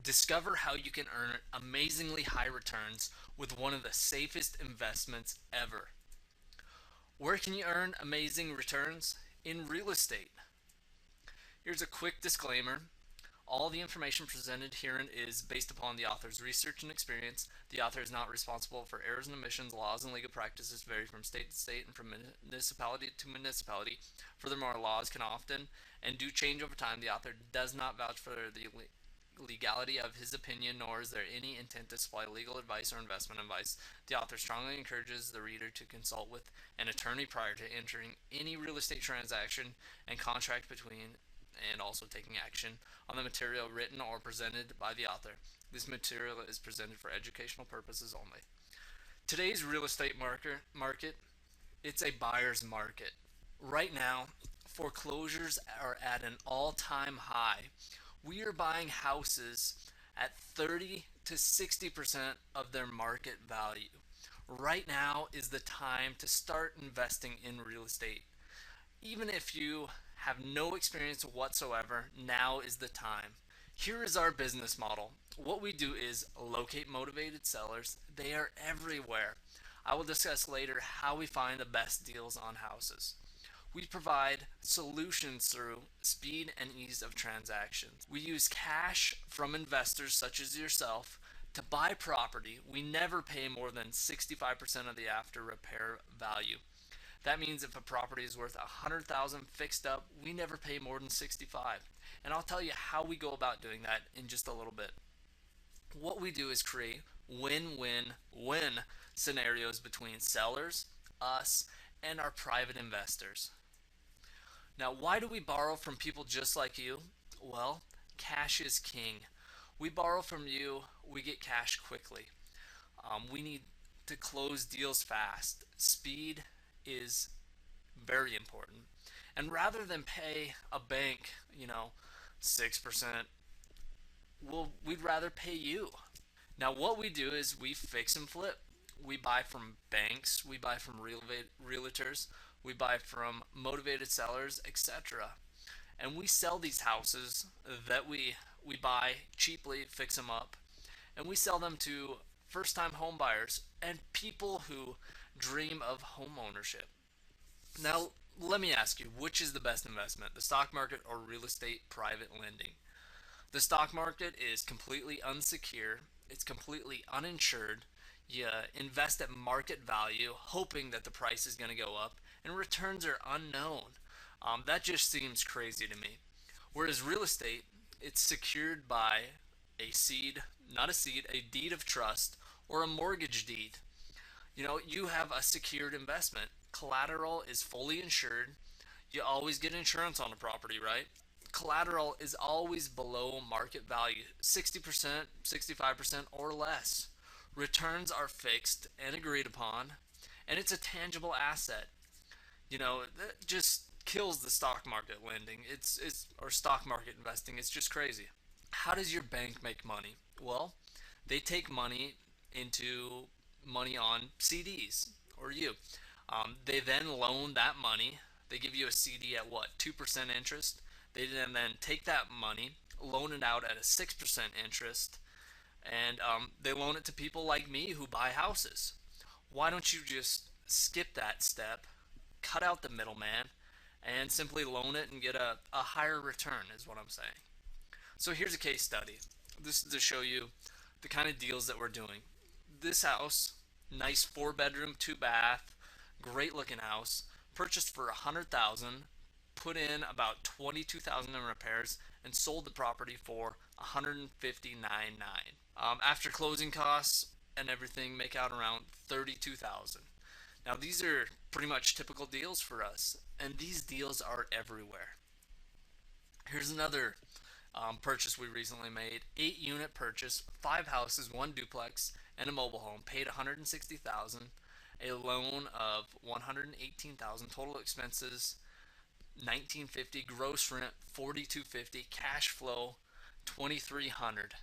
Discover how you can earn amazingly high returns with one of the safest investments ever. Where can you earn amazing returns? In real estate. Here's a quick disclaimer. All the information presented herein is based upon the author's research and experience. The author is not responsible for errors and omissions. Laws and legal practices vary from state to state and from municipality to municipality. Furthermore, laws can often and do change over time. The author does not vouch for the legality of his opinion, nor is there any intent to supply legal advice or investment advice. The author strongly encourages the reader to consult with an attorney prior to entering any real estate transaction and contract between and also taking action on the material written or presented by the author. This material is presented for educational purposes only. Today's real estate market, it's a buyer's market. Right now, foreclosures are at an all-time high. We are buying houses at 30 to 60% of their market value. Right now is the time to start investing in real estate. Even if you have no experience whatsoever, now is the time. Here is our business model. What we do is locate motivated sellers. They are everywhere. I will discuss later how we find the best deals on houses. We provide solutions through speed and ease of transactions. We use cash from investors such as yourself to buy property. We never pay more than 65% of the after repair value. That means if a property is worth 100,000 fixed up, we never pay more than 65. And I'll tell you how we go about doing that in just a little bit. What we do is create win-win-win scenarios between sellers, us, and our private investors. Now, why do we borrow from people just like you? Well, cash is king. We borrow from you, we get cash quickly. We need to close deals fast. Speed is very important. And rather than pay a bank, 6%, we'd rather pay you. Now, what we do is we fix and flip. We buy from banks, we buy from realtors, we buy from motivated sellers, etc. And we sell these houses that we buy cheaply, fix them up, and we sell them to first time home buyers and people who dream of home ownership. Now, let me ask you, which is the best investment, the stock market or real estate private lending? The stock market is completely unsecure, it's completely uninsured. You invest at market value, hoping that the price is going to go up, and returns are unknown. That just seems crazy to me. Whereas real estate, it's secured by a seed, not a seed, a deed of trust or a mortgage deed. You have a secured investment. Collateral is fully insured. You always get insurance on a property, right? Collateral is always below market value, 60%, 65%, or less. Returns are fixed and agreed upon, and it's a tangible asset. That just kills the stock market lending. It's or stock market investing. It's just crazy. How does your bank make money? Well, they take money on CDs or you. They then loan that money. They give you a CD at what, 2% interest. They then take that money, loan it out at a 6% interest, and they loan it to people like me who buy houses. Why don't you just skip that step, cut out the middleman, and simply loan it and get a higher return, is what I'm saying. So here's a case study. This is to show you the kind of deals that we're doing. This house, nice 4 bedroom, 2 bath, great looking house, purchased for 100,000, put in about 22,000 in repairs, and sold the property for 159,900. After closing costs and everything, make out around 32,000. Now these are pretty much typical deals for us, and these deals are everywhere. Here's another purchase we recently made: 8 unit purchase, 5 houses, 1 duplex, and a mobile home. Paid 160,000, a loan of 118,000, total expenses 1950, gross rent 4250, cash flow 2300.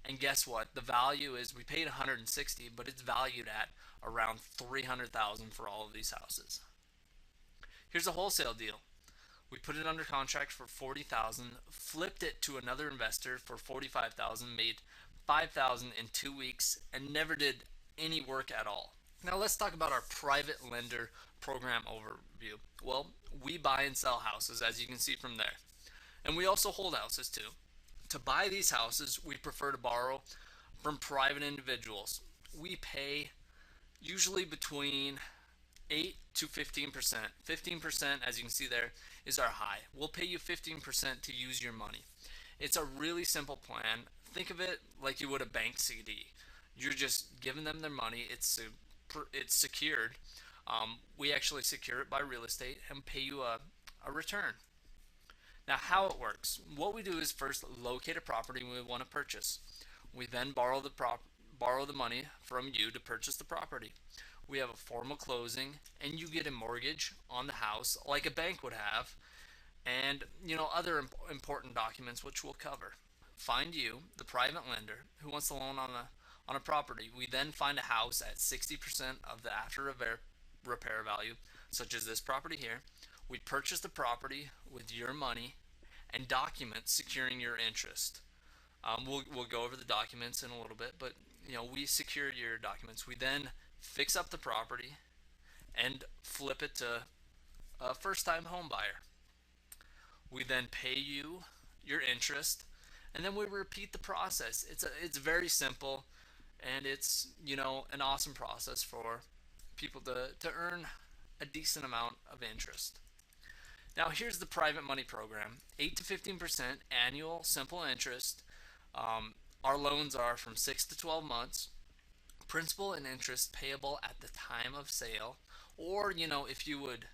And guess what? The value is, we paid 160, but it's valued at around 300,000 for all of these houses. Here's a wholesale deal. We put it under contract for 40,000, flipped it to another investor for 45,000, made 5,000 in 2 weeks, and never did any work at all. Now let's talk about our private lender program overview. Well, we buy and sell houses, as you can see from there, and we also hold houses too. To buy these houses, we prefer to borrow from private individuals. We pay usually between 8 to 15%. 15%, as you can see there, is our high. We'll pay you 15% to use your money. It's a really simple plan. Think of it like you would a bank CD. You're just giving them their money. It's secured. We actually secure it by real estate and pay you a return. Now, how it works? What we do is first locate a property we want to purchase. We then borrow the money from you to purchase the property. We have a formal closing, and you get a mortgage on the house like a bank would have, and other important documents which we'll cover. Find you the private lender who wants the loan on a property. We then find a house at 60% of the after repair value, such as this property here. We purchase the property with your money and documents securing your interest. We'll go over the documents in a little bit, but we secure your documents. We then fix up the property and flip it to a first-time home buyer. We then pay you your interest, and then we repeat the process. It's very simple, and it's an awesome process for people to earn a decent amount of interest. Now here's the private money program: 8 to 15% annual simple interest. Our loans are from 6 to 12 months. Principal and interest payable at the time of sale, or if you would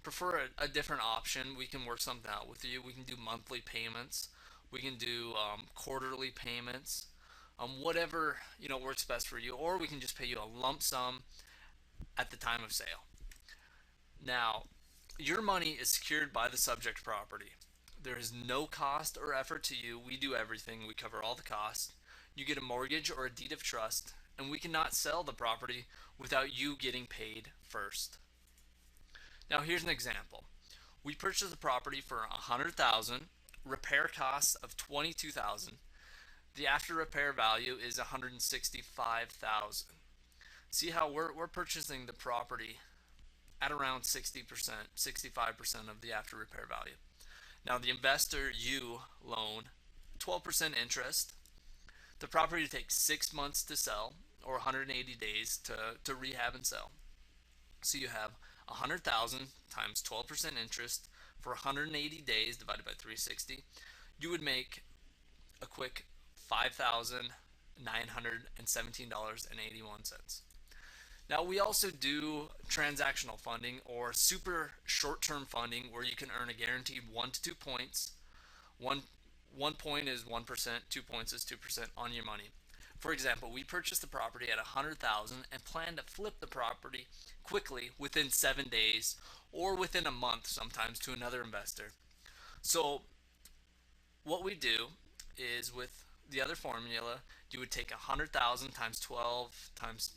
prefer a different option, we can work something out with you. We can do monthly payments. We can do quarterly payments. Whatever works best for you, or we can just pay you a lump sum at the time of sale. Now, your money is secured by the subject property. There is no cost or effort to you. We do everything. We cover all the costs. You get a mortgage or a deed of trust, and we cannot sell the property without you getting paid first. Now here's an example. We purchased the property for 100,000, repair costs of 22,000. The after repair value is 165,000. See how we're purchasing the property at around 60%, 65% of the after repair value. Now the investor, you loan 12% interest. The property takes 6 months to sell, or 180 days to rehab and sell. So you have 100,000 times 12% interest for 180 days divided by 360. You would make a quick $5,917.81. Now we also do transactional funding, or super short-term funding, where you can earn a guaranteed 1 to 2 points. One point is 1%, 2 points is 2% on your money. For example, we purchased the property at 100,000 and plan to flip the property quickly within 7 days, or within a month sometimes, to another investor. So what we do is, with the other formula, you would take 100,000 times 12 times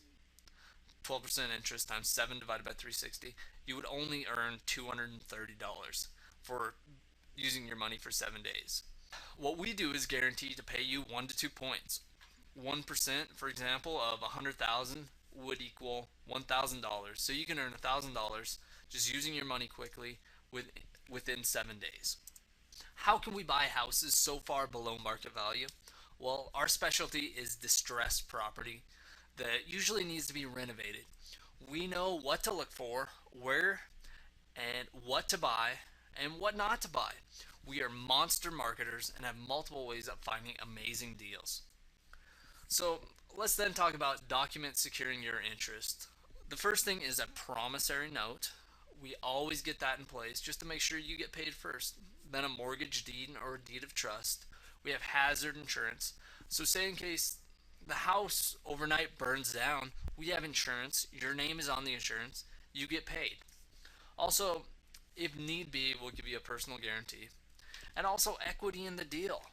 12% interest times 7 divided by 360. You would only earn $230 for using your money for 7 days. What we do is guarantee to pay you 1 to 2 points. 1%, for example, of 100,000 would equal $1,000. So you can earn $1,000 just using your money quickly within 7 days. How can we buy houses so far below market value? Well, our specialty is distressed property that usually needs to be renovated. We know what to look for, where and what to buy, and what not to buy. We are monster marketers and have multiple ways of finding amazing deals. So let's then talk about documents securing your interest. The first thing is a promissory note. We always get that in place just to make sure you get paid first. Then a mortgage deed or a deed of trust. We have hazard insurance. So say in case the house overnight burns down, we have insurance. Your name is on the insurance. You get paid. Also, if need be, we'll give you a personal guarantee. And also equity in the deal.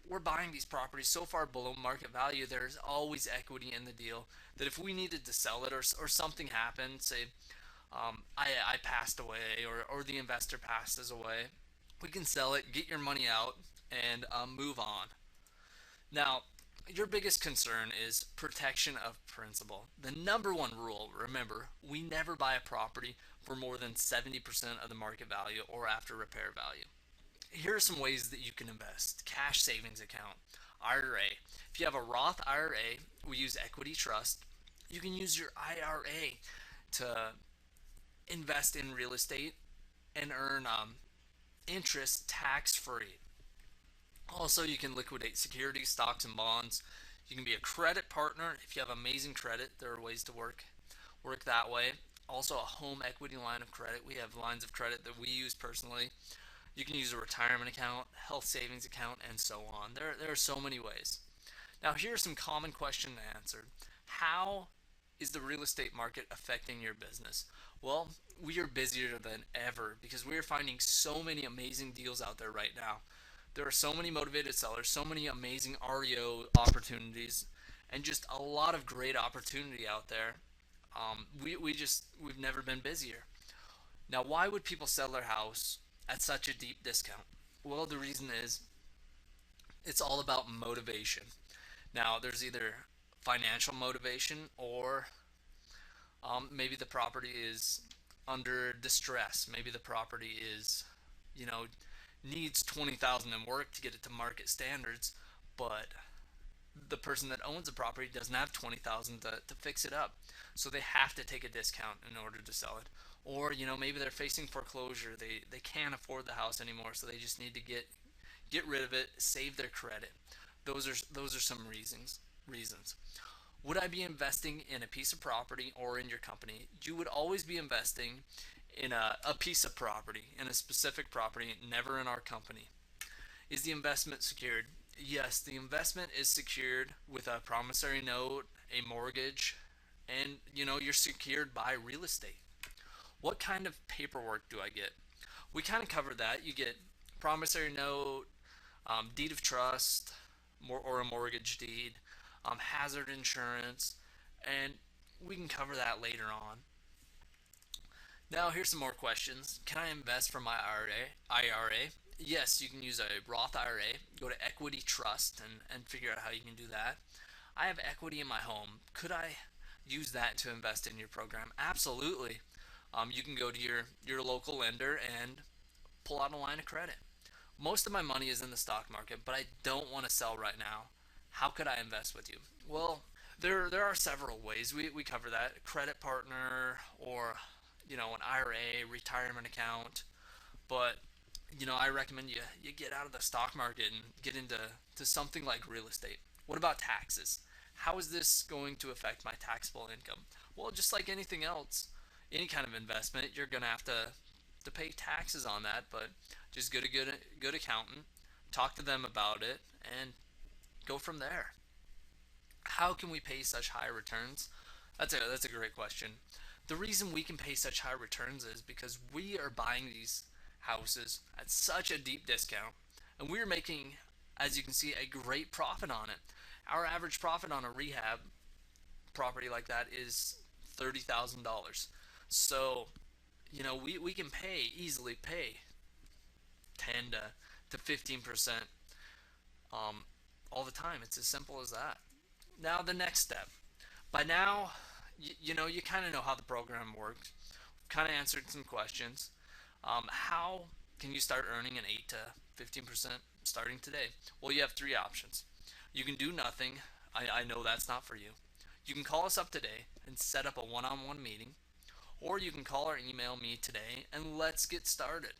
We're buying these properties so far below market value, there's always equity in the deal, that if we needed to sell it, or something happened, say I passed away, or the investor passes away. We can sell it, get your money out, and move on. Now, your biggest concern is protection of principal. The number one rule, remember, we never buy a property for more than 70% of the market value or after repair value. Here are some ways that you can invest: cash savings account, IRA. If you have a Roth IRA, we use equity trust. You can use your IRA to invest in real estate and earn interest tax free. Also, you can liquidate securities, stocks, and bonds. You can be a credit partner if you have amazing credit. There are ways to work that way. Also, a home equity line of credit. We have lines of credit that we use personally. You can use a retirement account, health savings account, and so on. There are so many ways. Now, here are some common questions to answer. How is the real estate market affecting your business? Well, we are busier than ever because we are finding so many amazing deals out there right now. There are so many motivated sellers, so many amazing REO opportunities, and just a lot of great opportunity out there. We've never been busier. Now, why would people sell their house at such a deep discount? Well, the reason is it's all about motivation. Now, there's either financial motivation, or maybe the property is under distress. Maybe the property is, you know, needs 20,000 in work to get it to market standards, but the person that owns the property doesn't have 20,000 to fix it up, so they have to take a discount in order to sell it. Or maybe they're facing foreclosure. They can't afford the house anymore, so they just need to get rid of it, save their credit. Those are some reasons. Would I be investing in a piece of property or in your company? You would always be investing in a piece of property, in a specific property, never in our company. Is the investment secured? Yes, the investment is secured with a promissory note, a mortgage, and you're secured by real estate. What kind of paperwork do I get? We kind of covered that. You get promissory note, deed of trust, or a mortgage deed, hazard insurance, and we can cover that later on. Now, here's some more questions. Can I invest from my IRA? Yes, you can use a Roth IRA. Go to equity trust and figure out how you can do that. I have equity in my home. Could I use that to invest in your program? Absolutely. You can go to your local lender and pull out a line of credit. Most of my money is in the stock market, but I don't want to sell right now. How could I invest with you? Well, there are several ways. We cover that: credit partner, or an IRA, retirement account. But I recommend you get out of the stock market and get into something like real estate. What about taxes? How is this going to affect my taxable income? Well, just like anything else, any kind of investment, you're gonna have to pay taxes on that. But just get a good accountant, talk to them about it, and go from there. How can we pay such high returns? That's a great question. The reason we can pay such high returns is because we are buying these houses at such a deep discount, and we're making, as you can see, a great profit on it. Our average profit on a rehab property like that is $30,000. So, we can easily pay 10 to 15% all the time. It's as simple as that. Now, the next step. By now, you kind of know how the program works. We've kind of answered some questions. How can you start earning an 8 to 15% starting today? Well, you have three options. You can do nothing. I know that's not for you. You can call us up today and set up a one-on-one meeting, or you can call or email me today and let's get started.